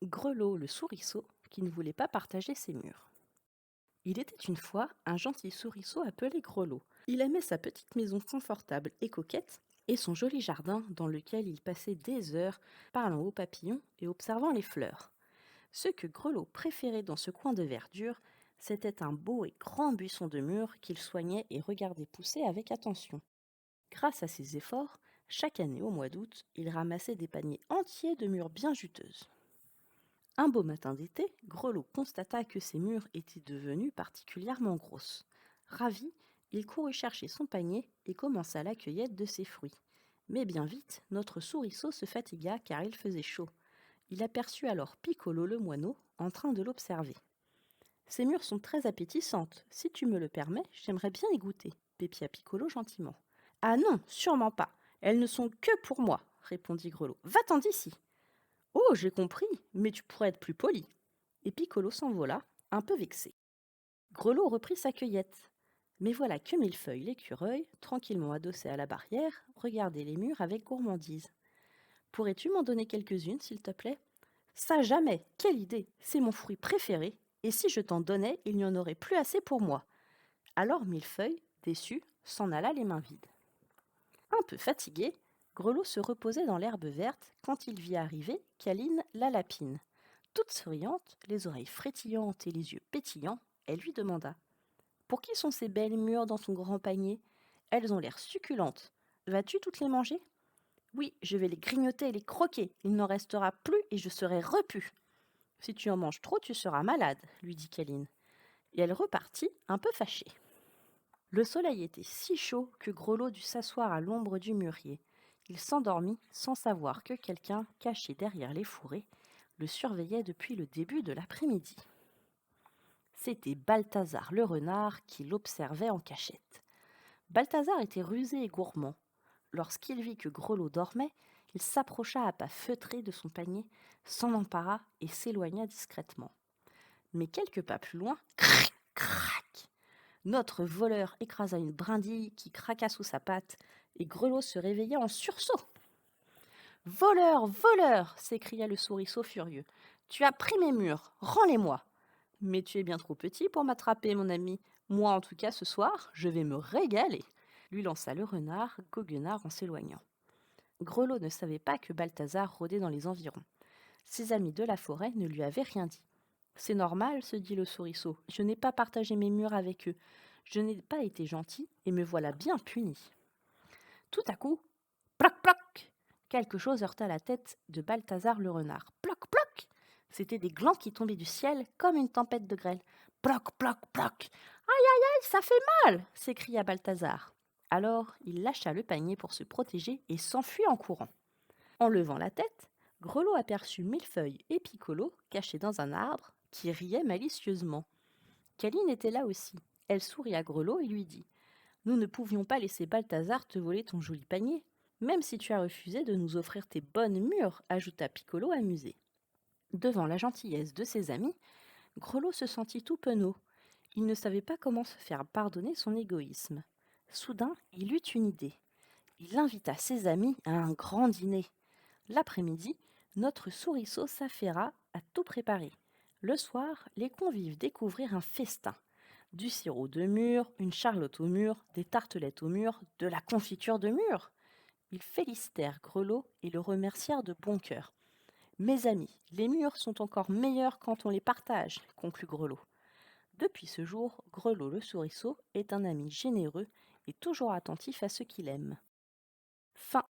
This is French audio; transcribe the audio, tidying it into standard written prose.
Grelot le souriceau qui ne voulait pas partager ses murs. Il était une fois un gentil souriceau appelé Grelot. Il aimait sa petite maison confortable et coquette et son joli jardin dans lequel il passait des heures parlant aux papillons et observant les fleurs. Ce que Grelot préférait dans ce coin de verdure, c'était un beau et grand buisson de mûres qu'il soignait et regardait pousser avec attention. Grâce à ses efforts, chaque année au mois d'août, il ramassait des paniers entiers de mûres bien juteuses. Un beau matin d'été, Grelot constata que ses mûres étaient devenues particulièrement grosses. Ravi, il courut chercher son panier et commença la cueillette de ses fruits. Mais bien vite, notre souriceau se fatigua car il faisait chaud. Il aperçut alors Piccolo le moineau en train de l'observer. Ces mûres sont très appétissantes. Si tu me le permets, j'aimerais bien y goûter, pépia Piccolo gentiment. Ah non, sûrement pas. Elles ne sont que pour moi, répondit Grelot. Va-t'en d'ici. Oh, j'ai compris, mais tu pourrais être plus poli. Et Piccolo s'envola, un peu vexé. Grelot reprit sa cueillette. Mais voilà que Millefeuille l'écureuil, tranquillement adossé à la barrière, regardait les mûres avec gourmandise. Pourrais-tu m'en donner quelques-unes, s'il te plaît? Ça jamais, quelle idée! C'est mon fruit préféré, et si je t'en donnais, il n'y en aurait plus assez pour moi. Alors Millefeuille, déçu, s'en alla les mains vides. Un peu fatigué, Grelot se reposait dans l'herbe verte quand il vit arriver Caline la lapine. Toute souriante, les oreilles frétillantes et les yeux pétillants, elle lui demanda: Pour qui sont ces belles mûres dans ton grand panier? Elles ont l'air succulentes. Vas-tu toutes les manger? Oui, je vais les grignoter et les croquer. Il n'en restera plus et je serai repu. Si tu en manges trop, tu seras malade, lui dit Caline. Et elle repartit, un peu fâchée. Le soleil était si chaud que Grelot dut s'asseoir à l'ombre du mûrier. Il s'endormit sans savoir que quelqu'un, caché derrière les fourrés, le surveillait depuis le début de l'après-midi. C'était Balthazar le renard qui l'observait en cachette. Balthazar était rusé et gourmand. Lorsqu'il vit que Grelot dormait, il s'approcha à pas feutrés de son panier, s'en empara et s'éloigna discrètement. Mais quelques pas plus loin, crac, crac, notre voleur écrasa une brindille qui craqua sous sa patte et Grelot se réveilla en sursaut. Voleur, voleur s'écria le souriceau furieux. Tu as pris mes mûres, rends-les-moi. Mais tu es bien trop petit pour m'attraper, mon ami. Moi, en tout cas, ce soir, je vais me régaler, lui lança le renard, goguenard en s'éloignant. Grelot ne savait pas que Balthazar rôdait dans les environs. Ses amis de la forêt ne lui avaient rien dit. C'est normal, se dit le souriceau. Je n'ai pas partagé mes mûres avec eux. Je n'ai pas été gentil et me voilà bien puni. Tout à coup, ploc ploc, quelque chose heurta la tête de Balthazar le renard. Ploc ploc, c'étaient des glands qui tombaient du ciel comme une tempête de grêle. Ploc ploc ploc. Aïe aïe aïe, ça fait mal, s'écria Balthazar. Alors il lâcha le panier pour se protéger et s'enfuit en courant. En levant la tête, Grelot aperçut Millefeuille et Piccolo cachés dans un arbre qui riaient malicieusement. Caline était là aussi. Elle sourit à Grelot et lui dit: Nous ne pouvions pas laisser Balthazar te voler ton joli panier, même si tu as refusé de nous offrir tes bonnes mûres, ajouta Piccolo amusé. Devant la gentillesse de ses amis, Grelot se sentit tout penaud. Il ne savait pas comment se faire pardonner son égoïsme. Soudain, il eut une idée. Il invita ses amis à un grand dîner. L'après-midi, notre souriceau s'affaira à tout préparer. Le soir, les convives découvrirent un festin. Du sirop de mûre, une charlotte au mûre, des tartelettes au mûre, de la confiture de mûre. Ils félicitèrent Grelot et le remercièrent de bon cœur. Mes amis, les mûres sont encore meilleures quand on les partage, conclut Grelot. Depuis ce jour, Grelot le souriceau est un ami généreux et toujours attentif à ceux qu'il aime. Fin.